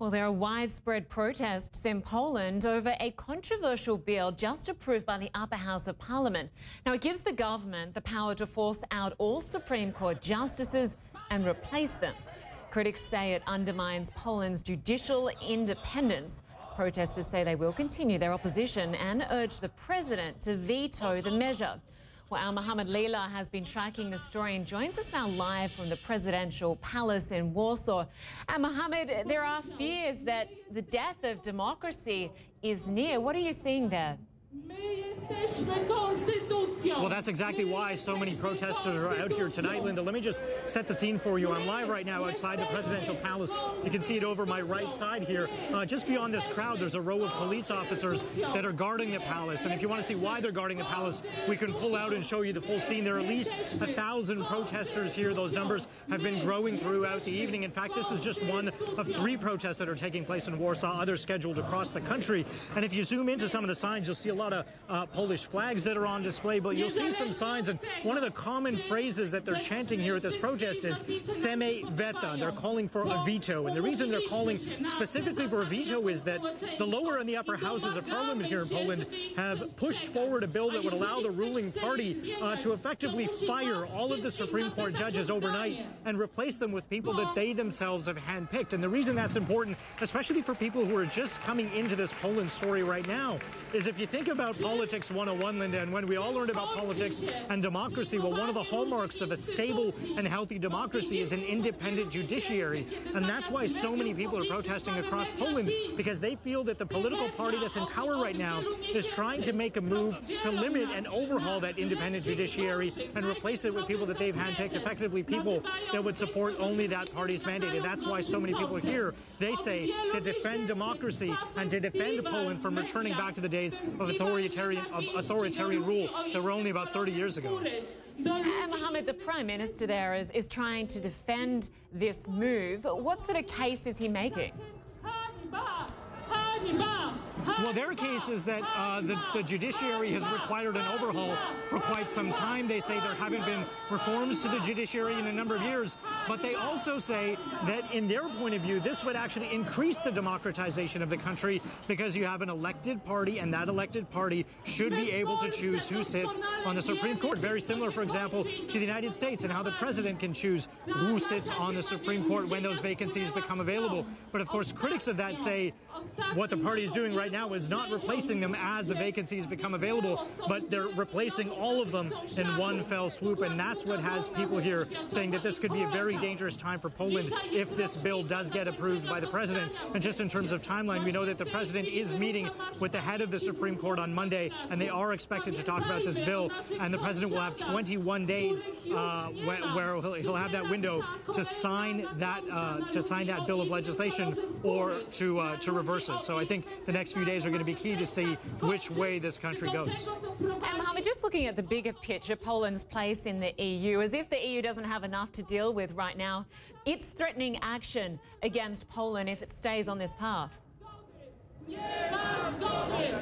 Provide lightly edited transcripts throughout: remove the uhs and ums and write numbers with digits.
Well, there are widespread protests in Poland over a controversial bill just approved by the upper house of parliament. Now, it gives the government the power to force out all Supreme Court justices and replace them. Critics say it undermines Poland's judicial independence. Protesters say they will continue their opposition and urge the president to veto the measure. Well, our Muhammad Lila has been tracking the story and joins us now live from the presidential palace in Warsaw. And Muhammad, there are fears that the death of democracy is near. What are you seeing there? Well, that's exactly why so many protesters are out here tonight, Linda. Let me just set the scene for you. I'm live right now outside the presidential palace. You can see it over my right side here. Just beyond this crowd, there's a row of police officers that are guarding the palace. And if you want to see why they're guarding the palace, we can pull out and show you the full scene. There are at least 1,000 protesters here. Those numbers have been growing throughout the evening. In fact, this is just one of 3 protests that are taking place in Warsaw, others scheduled across the country. And if you zoom into some of the signs, you'll see a lot of Polish flags that are on display, but you'll see some signs, and one of the common phrases that they're chanting here at this protest is "Chcemy weta." They're calling for a veto, and the reason they're calling specifically for a veto is that the lower and the upper houses of parliament here in Poland have pushed forward a bill that would allow the ruling party to effectively fire all of the Supreme Court judges overnight and replace them with people that they themselves have handpicked. And the reason that's important, especially for people who are just coming into this Poland story right now, is if you think about Politics 101, Linda, and when we all learned about politics and democracy, well, one of the hallmarks of a stable and healthy democracy is an independent judiciary. And that's why so many people are protesting across Poland, because they feel that the political party that's in power right now is trying to make a move to limit and overhaul that independent judiciary and replace it with people that they've handpicked, effectively people that would support only that party's mandate. And that's why so many people are here, they say, to defend democracy and to defend Poland from returning back to the days of authoritarian rule that were only about 30 years ago. And Mohammed, the Prime Minister there is trying to defend this move. What sort of case is he making? Well, their case is that the judiciary has required an overhaul for quite some time. They say there haven't been reforms to the judiciary in a number of years, but they also say that in their point of view, this would actually increase the democratization of the country because you have an elected party, and that elected party should be able to choose who sits on the Supreme Court. Very similar, for example, to the United States and how the president can choose who sits on the Supreme Court when those vacancies become available. But of course, critics of that say what the party is doing right now is not replacing them as the vacancies become available, but they're replacing all of them in one fell swoop. And that's what has people here saying that this could be a very dangerous time for Poland if this bill does get approved by the president. And just in terms of timeline, we know that the president is meeting with the head of the Supreme Court on Monday, and they are expected to talk about this bill. And the president will have 21 days where he'll have that window to sign that bill of legislation or to reverse it. So I think the next few days are going to be key to see which way this country goes. And Mohammed, just looking at the bigger picture, Poland's place in the EU, as if the EU doesn't have enough to deal with right now, it's threatening action against Poland if it stays on this path. Yeah,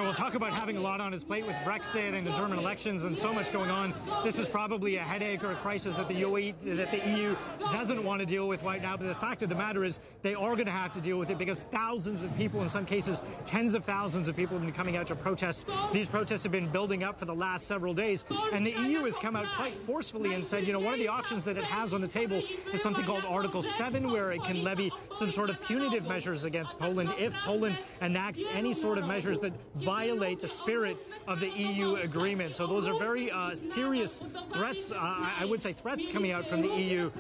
we'll talk about having a lot on his plate with Brexit and the German elections and so much going on. This is probably a headache or a crisis that the EU doesn't want to deal with right now. But the fact of the matter is they are going to have to deal with it because thousands of people, in some cases tens of thousands of people, have been coming out to protest. These protests have been building up for the last several days. And the EU has come out quite forcefully and said, you know, one of the options that it has on the table is something called Article 7, where it can levy some sort of punitive measures against Poland if Poland enacts any sort of measures that violate the spirit of the EU agreement. So those are very serious threats, I would say threats coming out from the EU.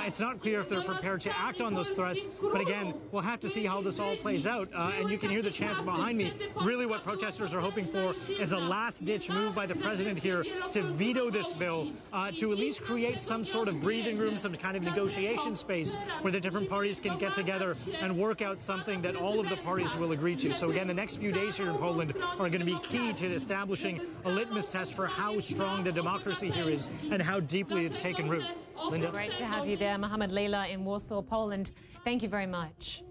It's not clear if they're prepared to act on those threats, but again, we'll have to see how this all plays out. And you can hear the chants behind me. Really what protesters are hoping for is a last-ditch move by the president here to veto this bill, to at least create some sort of breathing room, some kind of negotiation space where the different parties can get together and work out something that all of the parties will agree to. So again, the next few days here in Poland are going to be key to establishing a litmus test for how strong the democracy here is and how deeply it's taken root. Linda? Great to have you there. Muhammad Lila in Warsaw, Poland. Thank you very much.